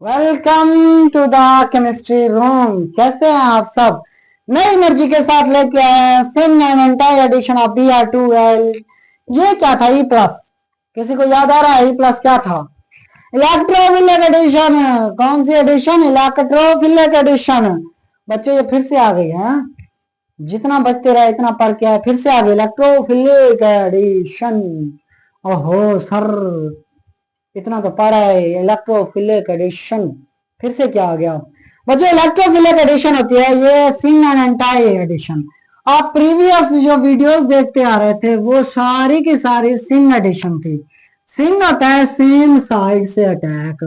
Welcome to the chemistry room. कैसे हैं आप सब? नई एनर्जी के साथ लेके आए हैं syn and entire addition of Br2L। ये क्या था? E plus. किसी को याद आ रहा है ई प्लस क्या था? Electrophilic addition. कौन सी एडिशन? Electrophilic addition. बच्चों ये फिर से आ गई है। जितना बचते रहे इतना पढ़ के आए, फिर से आ गई इलेक्ट्रोफिलिक एडिशन। ओहो सर, इतना तो पढ़ा है। इलेक्ट्रोफिलिक एडिशन फिर से क्या आ गया? बच्चों इलेक्ट्रोफिलिक एडिशन होती है ये सिन एंड एंटायर एडिशन। आप प्रीवियस जो वीडियोस देखते आ रहे थे वो सारी की सारी सिन एडिशन थी। सिन होता है सेम साइड से अटैक।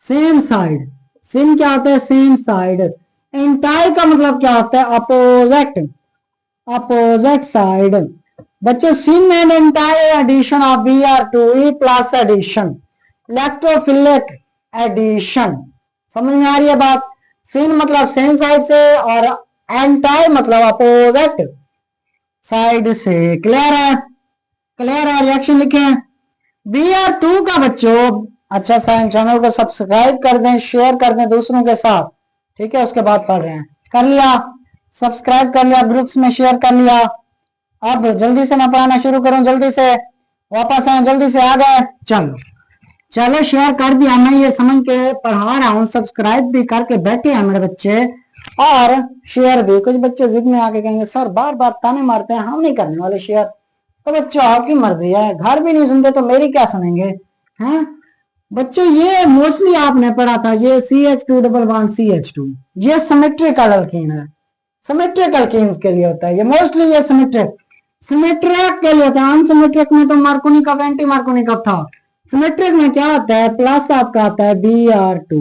Same side. सिन क्या होता है? Same side. एंटायर का मतलब क्या होता है? अपोजिट। Opposite side. बच्चों syn and entire addition of Br2E plus addition, electrophilic addition. समझ में आ रही है बात? सिन मतलब सेम साइड से और एंटायर मतलब अपोजिट साइड से। क्लियर है? क्लियर है? रिएक्शन लिखे। Br2 का बच्चों अच्छा साइंस चैनल को सब्सक्राइब कर दें, शेयर कर दें दूसरों के साथ। ठीक है, उसके बाद पढ़ रहे हैं। कर लिया? सब्सक्राइब कर लिया, ग्रुप्स में शेयर कर लिया। अब जल्दी से मैं पढ़ाना शुरू करूं। जल्दी से वापस आए, जल्दी से आ गए। चलो चलो शेयर कर दिया। मैं ये समझ के पढ़ा रहा हूँ, सब्सक्राइब भी करके बैठे हैं मेरे बच्चे और शेयर भी। कुछ बच्चे जिद में आके कहेंगे सर बार बार ताने मारते हैं, हम नहीं करने वाले शेयर। तो बच्चों आपकी मर्जी है, घर भी नहीं सुनते तो मेरी क्या सुनेंगे? हैं बच्चों, ये मोस्टली आपने पढ़ा था, ये CH2 डबल बॉन्ड CH2, ये सिमेट्रिकल अल्कीन है। सिमेट्रिक अल्कीन्स के लिए होता है ये मोस्टली। ये सिमेट्रिक सिमेट्रिक के लिए होता है। अनसिमेट्रिक में तो मार्कोनिकॉफ एंटी मार्कोनिकॉफ था। सिमेट्रिक में क्या होता है? प्लस आपका आता है Br2।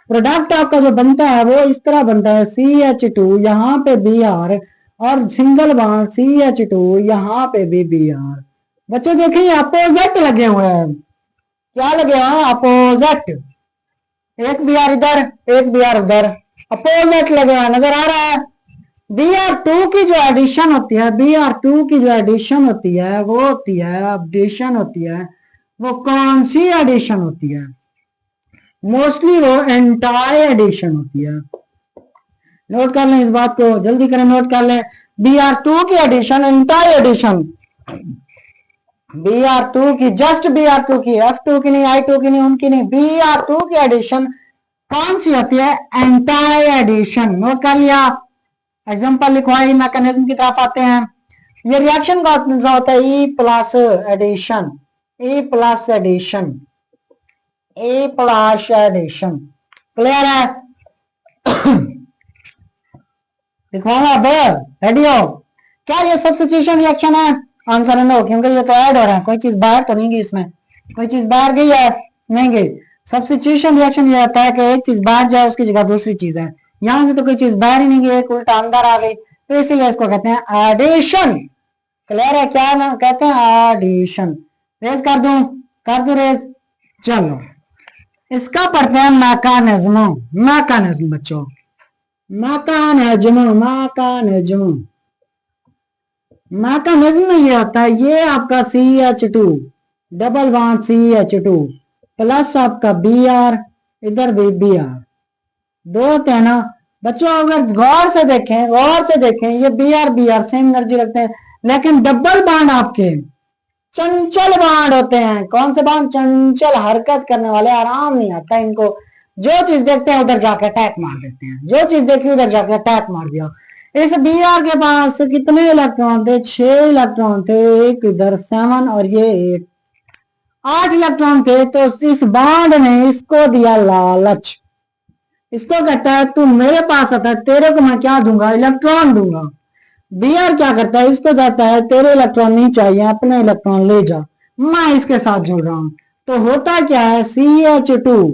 प्रोडक्ट आपका जो बनता है वो इस तरह बनता है CH2, यहाँ पे Br और सिंगल बॉन्ड CH2, यहाँ पे भी Br। बच्चों देखिए अपोजिट लगे हुए हैं। क्या लगे हुए हैं? अपोजिट। एक Br इधर, एक Br उधर, अपोजिट लगे हुए। नजर आ रहा है? Br2 की जो एडिशन होती है, Br2 की जो एडिशन होती है वो होती है, एडिशन होती है वो कौन सी एडिशन होती है? मोस्टली वो एंटायर एडिशन होती है। नोट कर लें इस बात को, जल्दी करें, नोट कर लें। Br2 की एडिशन, एंटायर एडिशन, Br2 की, जस्ट Br2 की, F2 की नहीं, I2 की नहीं, उनकी नहीं, Br2 की एडिशन कौन सी होती है? Entire addition. नोट कर लिया? एग्जाम्पल लिखवाई, मैकेनिज्म की तरफ आते हैं। ये रिएक्शन का होता है E plus addition, E plus addition, E plus addition. Clear है? लिखवाऊंगा अब, रेडी हो? क्या ये सब्स्टिट्यूशन रिएक्शन है? आंसर है नो, क्योंकि ये तो ऐड हो रहा है, कोई चीज बाहर तो नहीं गई इसमें। कोई चीज बाहर गई है? नहीं गई। सब्स्टिट्यूशन रिएक्शन ये होता है कि एक चीज बाहर जाए उसकी जगह दूसरी चीज है। यहां से तो कोई चीज बाहर ही नहीं गई, एक उल्टा अंदर आ गई, तो इसीलिए इसको कहते हैं एडिशन। क्लियर है? क्या ना कहते हैं? एडिशन। रेज कर दूं? कर दूं रेज? चलो इसका पढ़ते हैं मैकेनिज्म। मैकेनिज्म बच्चों, मैकेनिज्म, मैकेनिज्म। मैकेनिज्म में ये होता है, ये आपका CH2 double bond CH2 plus आपका Br, इधर भी Br, दो होते हैं ना बच्चों। अगर गौर से देखें, गौर से देखें, ये Br सेम एनर्जी रखते हैं, लेकिन डबल बॉन्ड आपके चंचल बॉन्ड होते हैं। कौन से बॉन्ड? चंचल, हरकत करने वाले, आराम नहीं आता इनको। जो चीज देखते हैं उधर जाके अटैक मार देते हैं, जो चीज देखी उधर जाके अटैक मार दिया। इस Br के पास कितने इलेक्ट्रॉन थे? 6 इलेक्ट्रॉन थे, एक इधर 7 और ये 8 इलेक्ट्रॉन थे। तो इस बॉन्ड ने इसको दिया लालच। इसको कहता है तू मेरे पास आता है, तेरे को मैं क्या दूंगा? इलेक्ट्रॉन दूंगा। Br क्या करता है? इसको जाता है तेरे इलेक्ट्रॉन नहीं चाहिए, अपने इलेक्ट्रॉन ले जा, मैं इसके साथ जुड़ रहा हूं। तो होता क्या है? CH2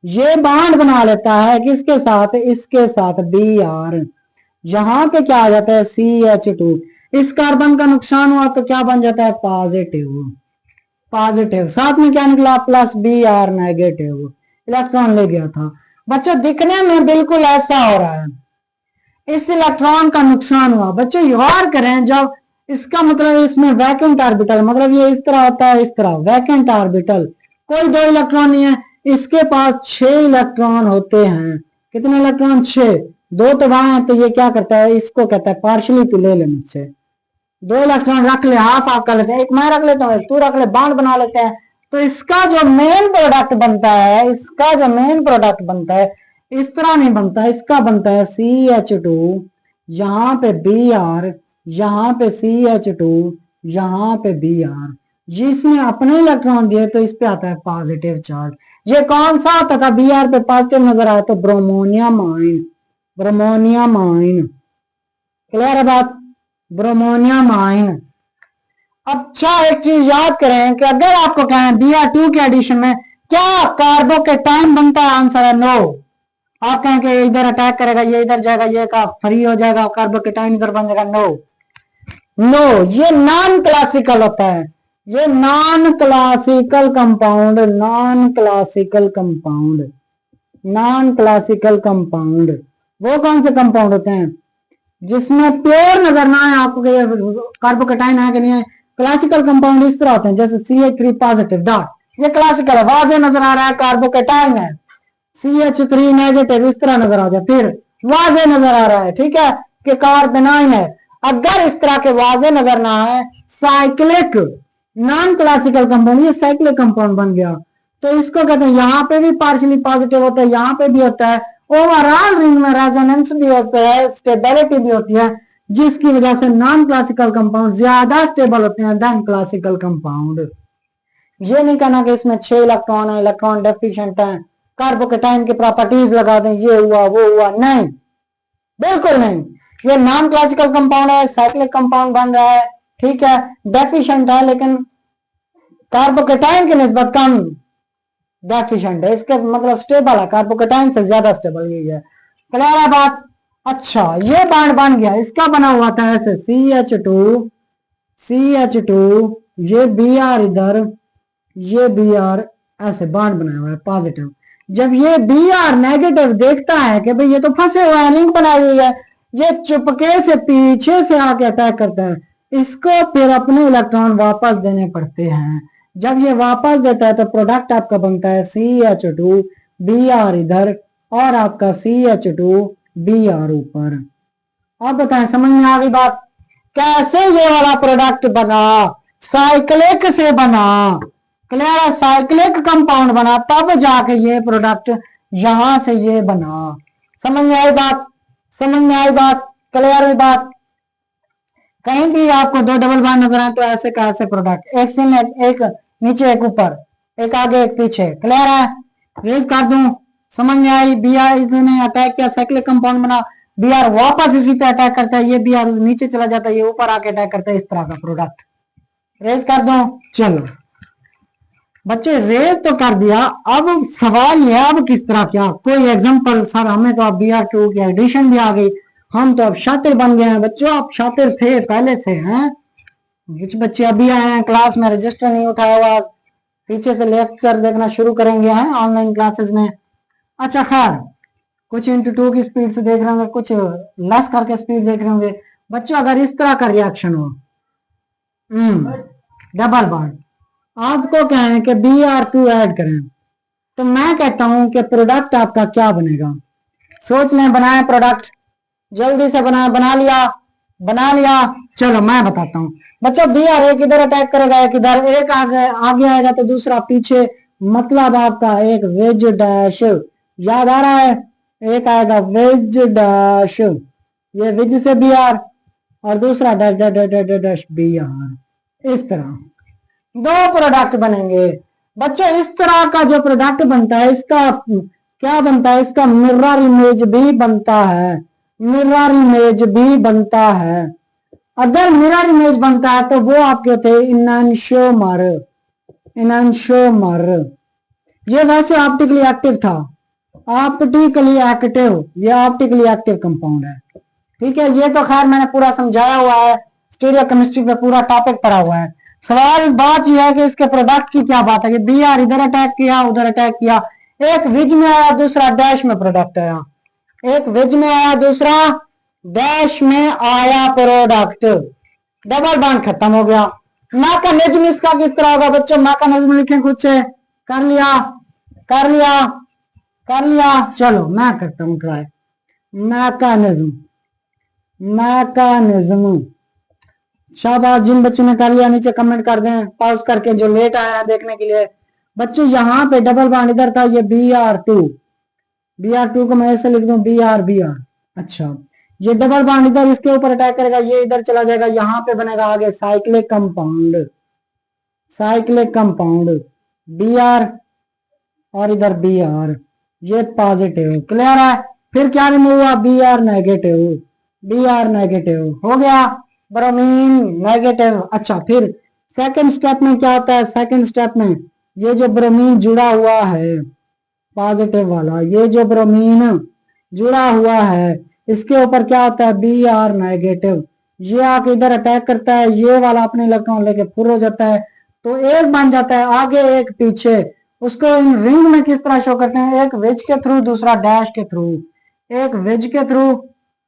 ये बॉन्ड बना लेता है किसके साथ? इसके साथ Br। यहां पे क्या आ जाता है? CH2। इस कार्बन का नुकसान हुआ तो क्या बन जाता है? पॉजिटिव। पॉजिटिव साथ में क्या निकला? प्लस Br नेगेटिव, इलेक्ट्रॉन ले गया था। बच्चों दिखने में बिल्कुल ऐसा हो रहा है, इस इलेक्ट्रॉन का नुकसान हुआ। बच्चों गौर करें, जब इसका मतलब इसमें वैकेंट ऑर्बिटल, मतलब ये इस तरह होता है, इस तरह वैकेंट ऑर्बिटल, कोई दो इलेक्ट्रॉन नहीं है, इसके पास 6 इलेक्ट्रॉन होते हैं। कितने इलेक्ट्रॉन? 6। 2 तो वहां है, तो ये क्या करता है, इसको कहता है पार्शली तू ले ले मुझसे, 2 इलेक्ट्रॉन रख ले, हाफ हाफ कर लेते हैं, एक मैं रख लेता हूँ, एक तू रख ले, बॉन्ड बना लेते हैं। तो इसका जो मेन प्रोडक्ट बनता है, इसका जो मेन प्रोडक्ट बनता है इस तरह नहीं बनता, इसका बनता है CH2, यहाँ पे Br, यहाँ पे CH2, यहाँ पे Br। जिसने अपने इलेक्ट्रॉन दिए तो इस पे आता है पॉजिटिव चार्ज। ये कौन सा होता था? Br पे पॉजिटिव नजर आया तो bromonium ion, bromonium ion. Clear है बात? Bromonium ion. अच्छा, एक चीज याद करें कि अगर आपको कहें Br2 के एडिशन में क्या कार्बोकेटाइन बनता है, आंसर है नो। आप कहें कि इधर अटैक करेगा, ये इधर जाएगा, ये का फ्री हो जाएगा, कार्बोकेटाइन इधर बन जाएगा, नो नो, ये नॉन क्लासिकल होता है, ये non classical compound, non classical compound, non classical compound. वो कौन से कंपाउंड होते हैं जिसमें प्योर नजर ना आए आपको कि कार्बोकेटाइन है कि नहीं है? क्लासिकल कंपाउंड इस तरह होते हैं, जैसे CH3 पॉजिटिव डॉट, ये क्लासिकल है, वाजे नजर आ रहा है कार्बोकेटाइन है। CH3 नेगेटिव इस तरह नजर आ जाए, फिर वाजे नजर आ रहा है, ठीक है, कि कार्बेनाइन है। अगर इस तरह के वाजे नजर ना आए, साइक्लिक नॉन क्लासिकल कंपाउंड, ये साइक्लिक कंपाउंड बन गया, तो इसको कहते हैं, यहाँ पे भी पार्शियली पॉजिटिव होता है, यहाँ पे भी होता है, ओवरऑल रिंग में रेजोनेंस भी होता है, स्टेबिलिटी भी होती है, जिसकी वजह से नॉन क्लासिकल कंपाउंड ज्यादा स्टेबल होते हैं देन क्लासिकल कंपाउंड। ये नहीं कहना कि इसमें 6 इलेक्ट्रॉन है, इलेक्ट्रॉन डेफिशिएंट है, कार्बोकेटाइन की प्रॉपर्टीज लगा दें, ये हुआ वो हुआ, नहीं, बिल्कुल नहीं। ये नॉन क्लासिकल कंपाउंड है, साइक्लिक कंपाउंड बन रहा है, ठीक है, डेफिशिएंट है, लेकिन कार्बोकेटाइन की निस्बत कम डेफिशिएंट है, इसके मतलब स्टेबल है, कार्बोकेटाइन से ज्यादा स्टेबल यही है। क्लियर है बात? अच्छा, ये बॉन्ड बन गया, इसका बना हुआ था ऐसे CH2, ये Br इधर, ये Br, ऐसे बॉन्ड बनाया हुआ है पॉजिटिव। जब ये Br नेगेटिव देखता है कि भाई ये तो फंसे हुआ है, लिंक बनाई हुई है, ये चुपके से पीछे से आके अटैक करता है, इसको फिर अपने इलेक्ट्रॉन वापस देने पड़ते हैं। जब ये वापस देता है तो प्रोडक्ट आपका बनता है CH2, Br इधर, और आपका CH2, Br ऊपर। अब बताएं, समझ में आ गई बात? कैसे ये वाला प्रोडक्ट बना? साइक्लिक से बना। क्लियर? साइक्लिक कंपाउंड बना, तब जाके ये प्रोडक्ट यहां से ये बना। समझ में आई बात? समझ में आई बात? क्लियर हुई बात? कहीं भी आपको 2 डबल बॉन्ड नजर आए तो ऐसे का ऐसे प्रोडक्ट, एक से एक नीचे एक ऊपर, एक आगे एक पीछे। क्लियर है? रेज कर दूं? समझ में आई? Br इसने अटैक किया, साइक्लिक कंपाउंड बना, Br वापस इसी पे अटैक करता है, ये Br नीचे चला जाता है, ये ऊपर आके अटैक करता है, इस तरह का प्रोडक्ट। रेज कर दूं? चलो बच्चे, रेज तो कर दिया, अब सवाल ये है अब किस तरह क्या, कोई एग्जांपल? सर हमें तो अब Br2 की एडिशन भी आ गई, हम तो अब शातिर बन गए हैं। बच्चों आप शातिर थे पहले से हैं, कुछ बच्चे अभी आए हैं क्लास में, रजिस्टर नहीं उठाया हुआ, पीछे से लेक्चर देखना शुरू करेंगे हैं ऑनलाइन क्लासेस में। अच्छा खैर, कुछ इंटू 2 की स्पीड से देख रहे होंगे, कुछ लेस करके स्पीड देख रहे होंगे। बच्चों अगर इस तरह का रिएक्शन हो, डबल बॉन्ड, आपको कहें कि Br2 ऐड करें, तो मैं कहता हूं कि प्रोडक्ट आपका क्या बनेगा? सोच लें, बनाए प्रोडक्ट, जल्दी से बना लिया, बना लिया। चलो मैं बताता हूँ बच्चों, Br एक इधर अटैक करेगा, एक इधर, एक आगे आएगा तो दूसरा पीछे, मतलब आपका एक वेज डैश, याद आ रहा है? एक आएगा वेज डैश, ये वेज से Br, और दूसरा dash dash dash dash dash Br। इस तरह 2 प्रोडक्ट बनेंगे। बच्चों इस तरह का जो प्रोडक्ट बनता है, इसका क्या बनता है? इसका मिरर इमेज भी बनता है, मिरर इमेज भी बनता है। अगर मिरर इमेज बनता है तो वो आपके होते हैं इनैंशियोमर, इनैंशियोमर। ये वैसे ऑप्टिकली एक्टिव था, ऑप्टिकली एक्टिव, ये ऑप्टिकली एक्टिव कंपाउंड है, ठीक है। ये तो खैर मैंने पूरा समझाया हुआ है, स्टीरियो केमिस्ट्री पे पूरा टॉपिक पढ़ा हुआ है। सवाल बात यह है कि इसके प्रोडक्ट की क्या बात है कि Br इधर अटैक किया, उधर अटैक किया, एक विज में आया, दूसरा डैश में प्रोडक्ट आया, एक वेज में आया, दूसरा डैश में आया प्रोडक्ट, डबल बॉन्ड खत्म हो गया। मैकेनिज्म इसका किस तरह होगा बच्चों? मैकेनिज्म लिखें खुद से, कर लिया? कर लिया, कर लिया। चलो मैं करता हूँ ट्राई। Mechanism, mechanism. शाबाश, जिन बच्चों ने कर लिया नीचे कमेंट कर दें पॉज करके, जो लेट आया है देखने के लिए। बच्चों यहाँ पे डबल बॉन्ड इधर था, ये Br2, Br2 को मैं ऐसे लिख दूं Br। अच्छा, ये डबल बॉन्ड इधर इसके ऊपर अटैक करेगा, ये इधर चला जाएगा, यहाँ पे बनेगा आगे cyclic compound, cyclic compound Br और इधर Br, ये पॉजिटिव। क्लियर है? फिर क्या रिमूव हुआ? Br नेगेटिव, Br नेगेटिव हो गया, ब्रोमीन नेगेटिव। अच्छा, फिर सेकंड स्टेप में क्या होता है? सेकंड स्टेप में ये जो ब्रोमीन जुड़ा हुआ है पॉजिटिव वाला, ये जो ब्रोमीन जुड़ा हुआ है इसके ऊपर क्या होता है? Br negative. ये आके इधर अटैक करता है, ये वाला अपने इलेक्ट्रॉन लेके फुर हो जाता है, तो एक बन जाता है आगे एक पीछे। उसको इन रिंग में किस तरह शो करते हैं? एक वेज के थ्रू, दूसरा डैश के थ्रू। एक वेज के थ्रू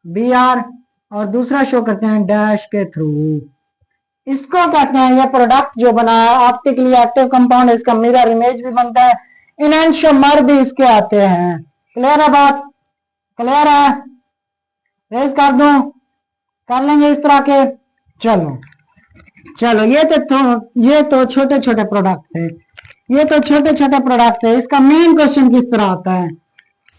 Br और दूसरा शो करते हैं डैश के थ्रू। इसको कहते हैं, ये प्रोडक्ट जो बना है ऑप्टिकली एक्टिव कंपाउंड, इसका मिरर इमेज भी बनता है, इनैंशियोमर भी इसके आते हैं। क्लियर है बात? क्लियर है? रेज कर दूं? कर लेंगे इस तरह के। चलो चलो, ये तो छोटे छोटे प्रोडक्ट थे, ये तो छोटे छोटे प्रोडक्ट है। इसका मेन क्वेश्चन किस तरह आता है?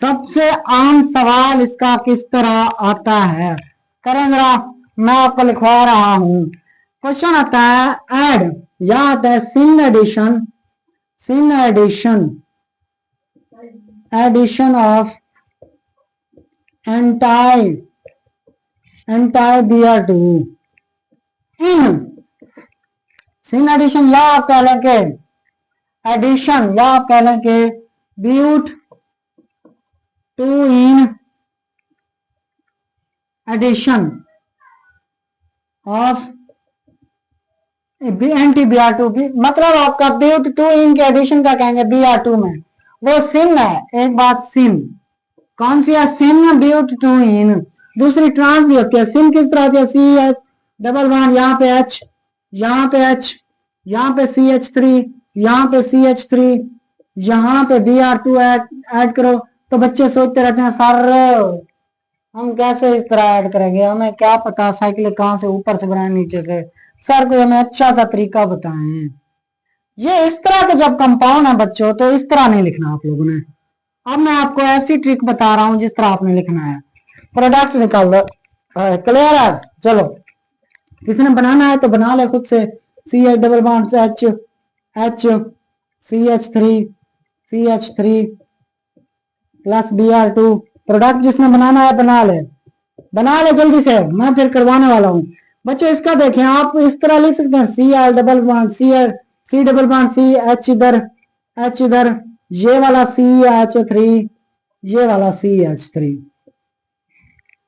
सबसे आम सवाल इसका किस तरह आता है? करें जरा, मैं आपको लिखवा रहा हूं। क्वेश्चन आता है एड, या आता है syn addition, syn addition, addition of anti Br2 in syn addition, या आप कह लें कि एडिशन, या आप कह लें कि but two ene addition of anti Br2 भी, मतलब आपका ब्यूट टू इन के एडिशन का कहेंगे Br2 में, वो सिन है। एक बात सिन कौन सी है? सिन ब्यूट टू इन। दूसरी ट्रांस भी होती है। सिन किस तरह होती है? CH डबल बॉन्ड, यहाँ पे H, यहाँ पे H, यहाँ पे CH3, यहाँ पे CH3, यहाँ पे Br2 ऐड करो। तो बच्चे सोचते रहते हैं सर हम कैसे इस तरह ऐड करेंगे, हमें क्या पता साइकिल कहाँ से ऊपर से बनाए नीचे से, सर कोई हमें अच्छा सा तरीका बताएं। ये इस तरह के जब कंपाउंड है बच्चों, तो इस तरह नहीं लिखना आप लोगों ने। अब मैं आपको ऐसी ट्रिक बता रहा हूं जिस तरह आपने लिखना है। प्रोडक्ट निकाल दो। क्लियर है? चलो, किसी ने बनाना है तो बना ले खुद से। CH double bond H, H, CH3 plus Br2। Product जिसने बनाना है बना ले, बना ले जल्दी से, मैं फिर करवाने वाला हूं। बच्चों इसका देखें, आप इस तरह लिख सकते हैं Cr double bond C double bond C, H इधर, H इधर, ये वाला CH3, ये वाला CH3।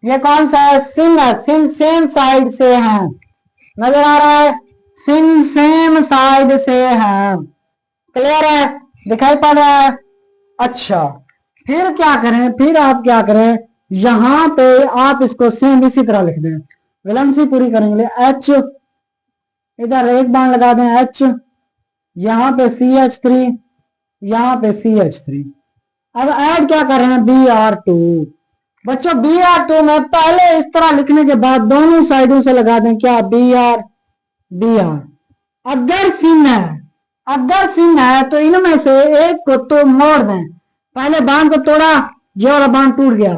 ये कौन सा है? सिन है। सिन सेम साइड से है, नजर आ रहा है? सिन सेम साइड से है। क्लियर है? दिखाई पड़ रहा है? अच्छा, फिर क्या करें? फिर आप क्या करें? यहां पे आप इसको सेम इसी तरह लिख दें, वैलेंसी पूरी करेंगे। H इधर एक बाण लगा दें, H, यहां पे CH3, यहां पे CH3। अब ऐड क्या कर रहे हैं? Br2। बच्चों Br2 में पहले इस तरह लिखने के बाद दोनों साइडों से लगा दें क्या? Br। अगर सिन है, अगर सिन है तो इनमें से एक को तो मोड़ दें। पहले बांध को तोड़ा, ये वाला बांध टूट गया,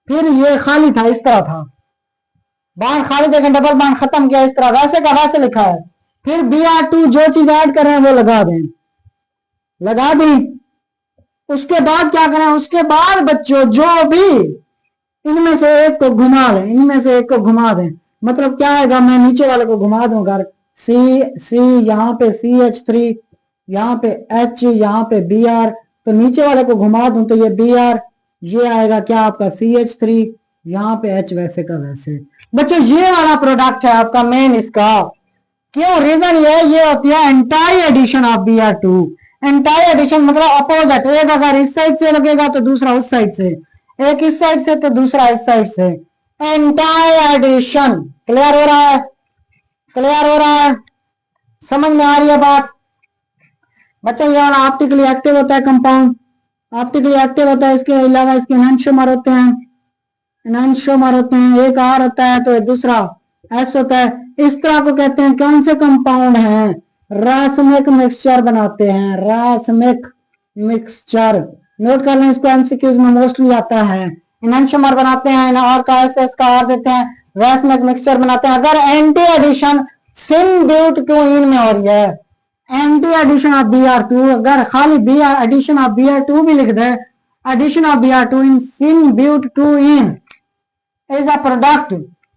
फिर ये खाली था, इस तरह था बांध खाली, देखें डबल बांध खत्म किया, इस तरह वैसे का वैसे लिखा है। फिर Br2 जो चीज ऐड कर रहे हैं वो लगा दें, लगा दी। उसके बाद क्या करें? उसके बाद बच्चों जो भी इनमें से एक को घुमा लें, इनमें से एक को घुमा दें। मतलब क्या आएगा? मैं नीचे वाले को घुमा दूं, अगर C यहाँ पे CH3, यहाँ पे H, यहाँ पे Br, तो नीचे वाले को घुमा दूं तो ये Br, ये आएगा क्या आपका CH3, यहाँ पे H वैसे का वैसे। बच्चों ये वाला प्रोडक्ट है आपका मेन इसका। क्यों? रीजन ये होती है anti addition of Br2। Anti addition मतलब अपोजिट, एक अगर इस साइड से लगेगा तो दूसरा उस साइड से, एक इस साइड से तो दूसरा इस साइड से, एंटाई एडिशन। क्लियर हो रहा है? क्लियर हो रहा है? समझ में आ रही है बात? बच्चों ये वाला ऑप्टिकली एक्टिव होता है कंपाउंड, ऑप्टिकली एक्टिव होता है। इसके अलावा इसके एनांशियोमर होते हैं, एनांशियोमर होते हैं, एक आर होता है तो दूसरा एस होता है। इस तरह को कहते हैं कौन से कंपाउंड हैं, रासमिक मिक्सचर बनाते हैं, रासमिक मिक्सचर। नोट कर लें इसको, एमसीक्यूज में मोस्टली आता है। एनांशियोमर बनाते हैं, और का एस, एस का आर देते हैं, रासमिक मिक्सचर बनाते हैं। अगर anti addition syn but two ene में हो रही है, एंटी एडिशन ऑफ Br2, अगर खाली बी एडिशन ऑफ Br2 भी लिख दे, addition of Br2 in syn but two ene is a product,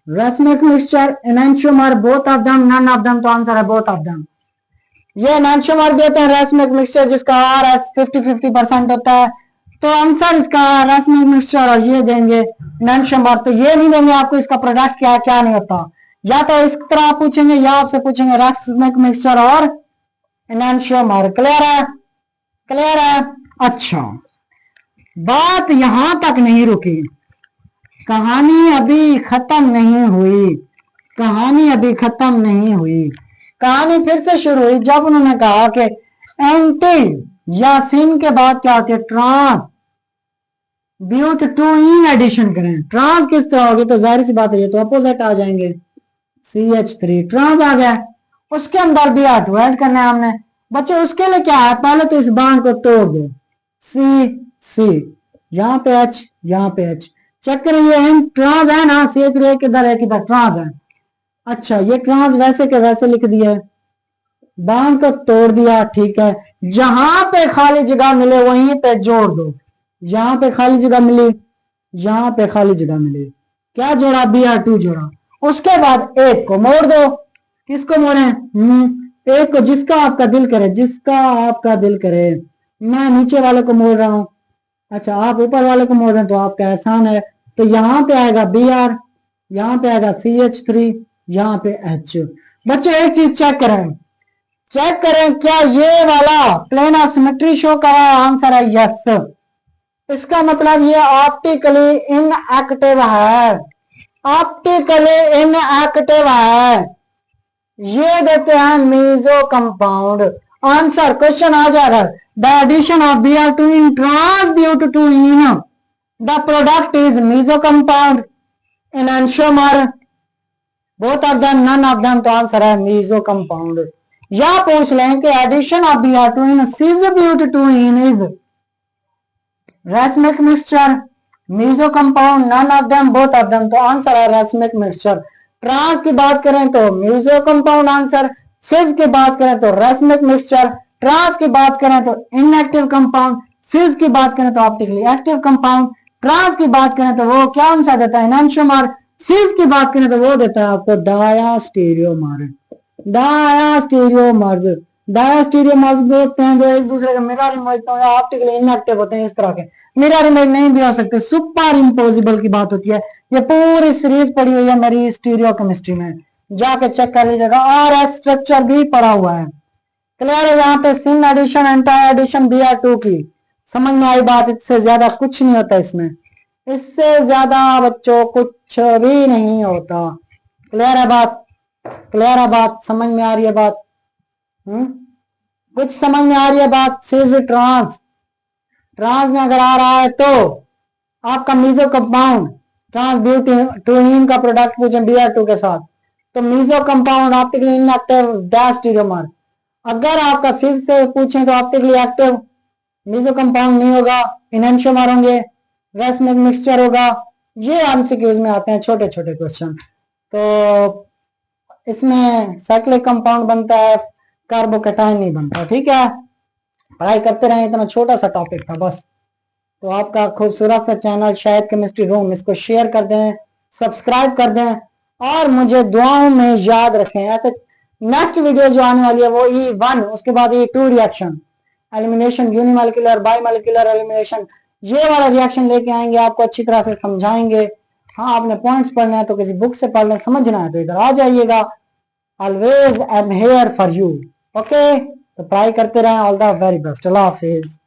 racemic mixture, enantiomer, both of them, none of them, तो आंसर है both of them। ये enantiomer देते हैं racemic mixture जिसका R S 50-50% होता है, तो आंसर इसका racemic mixture, और ये देंगे enantiomer। तो ये नहीं देंगे आपको इसका प्रोडक्ट क्या है क्या नहीं होता, या तो इस तरह पूछेंगे या आपसे पूछेंगे racemic mixture और enantiomer। क्लियर है, क्लियर है। अच्छा, बात यहां तक नहीं रुकी, कहानी अभी खत्म नहीं हुई, कहानी अभी खत्म नहीं हुई। कहानी फिर से शुरू हुई जब उन्होंने कहा कि एंटी या सिन के बाद क्या होती है, trans but two ene addition करें। ट्रांस किस तरह होगी, तो जाहिर सी बात है ये तो अपोजिट आ जाएंगे, CH3 ट्रांस आ गया, उसके अंदर Br2 ऐड करना है हमने। बच्चे उसके लिए क्या है, पहले तो इस बांड को तोड़ दो, C यहाँ पे H, यहाँ पे H, चेक करें ये ट्रांस है ना, CH3 किधर है, किधर ट्रांस है। अच्छा, ये ट्रांस वैसे के वैसे लिख दिया, बांड को तोड़ दिया, ठीक है। जहां पे खाली जगह मिले वहीं पे जोड़ दो, यहाँ पे खाली जगह मिली, यहाँ पे खाली जगह मिली, क्या जोड़ा, Br2 जोड़ा। उसके बाद एक को मोड़ दो, किसको मोड़े, एक को, जिसका आपका दिल करे, जिसका आपका दिल करे। मैं नीचे वाले को मोड़ रहा हूं, अच्छा आप ऊपर वाले को मोड़ रहे हैं तो आपका एहसान है। तो यहाँ पे आएगा Br, यहाँ पे आएगा CH3, यहाँ पे H। बच्चों एक चीज चेक करें, चेक करें क्या ये वाला प्लेन सिमेट्री शो कर रहा है, आंसर है यस। इसका मतलब ये ऑप्टिकली इनएक्टिव है, ऑप्टिकली इनएक्टिव है। ये देते हैं मीजो कंपाउंड, आंसर क्वेश्चन आ जाएगा। The addition of Br2 in trans-but to ene, the product is meso compound, enantiomer, both of them, none of them, तो आंसर है meso compound। या पूछ लें कि addition of Br2 in cis-but to ene is racemic mixture, meso compound, none of them, both of them, तो answer है racemic mixture। Trans की बात करें तो meso compound आंसर, सिस की बात करें तो racemic mixture, ट्रांस की बात करें तो इनएक्टिव कंपाउंड, सिस की बात करें तो ऑप्टिकली एक्टिव कंपाउंड, ट्रांस की बात करें तो वो क्या आंसर देता है, एनांशियोमर, सिस की बात करें तो वो देता है आपको डायास्टीरियोमर। डायास्टीरियोमर्स, डायास्टीरियोमर्स होते हैं जो एक दूसरे के मिरर इमेज होते हैं, ऑप्टिकली इनएक्टिव होते हैं। इस तरह के मिरर इमेज नहीं भी हो सकते, सुपर इम्पोजिबल की बात होती है। ये पूरी सीरीज पड़ी हुई है मेरी स्टीरियो केमिस्ट्री में, जाके चेक कर लीजिएगा, और स्ट्रक्चर भी पड़ा हुआ है। क्लियर है, यहाँ पे सिन एडिशन एंटी एडिशन Br2 की समझ में आई बात, इससे ज्यादा कुछ नहीं होता इसमें, इससे ज्यादा बच्चों कुछ भी नहीं होता। क्लियर है बात, क्लियर है बात, समझ में आ रही है बात, कुछ समझ में आ रही है बात। सिस ट्रांस, ट्रांस में अगर आ रहा है तो आपका मीजो कंपाउंड, ट्रांस ब्यूटीन का प्रोडक्ट पूछे Br2 के साथ, तो meso compound optically inactive diastereomer. अगर आपका सिस से पूछें तो ऑप्टिकली एक्टिव मीजो कंपाउंड नहीं होगा, एनांशियोमर होंगे, रैसमिक मिक्सचर होगा। ये एमसीक्यूज में आते हैं छोटे छोटे क्वेश्चन। तो इसमें साइक्लिक कंपाउंड बनता है, कार्बोकेटाइन नहीं बनता, ठीक है। पढ़ाई करते रहे, इतना छोटा सा टॉपिक था बस। तो आपका खूबसूरत सा चैनल शायद केमिस्ट्री रूम, इसको शेयर कर दें, सब्सक्राइब कर दें, और मुझे दुआओं में याद रखें। ऐसे नेक्स्ट वीडियो जो आने वाली है वो E1, उसके बाद E2 reaction, elimination, unimolecular, bimolecular elimination, ये वाला रिएक्शन लेके आएंगे, आपको अच्छी तरह से समझाएंगे। हाँ, आपने पॉइंट्स पढ़ना है तो किसी बुक से पढ़ लें, समझना है तो इधर आ जाइएगा। Always I am here for you, okay. तो पढ़ाई करते रहें, all the very best, Allah Hafiz.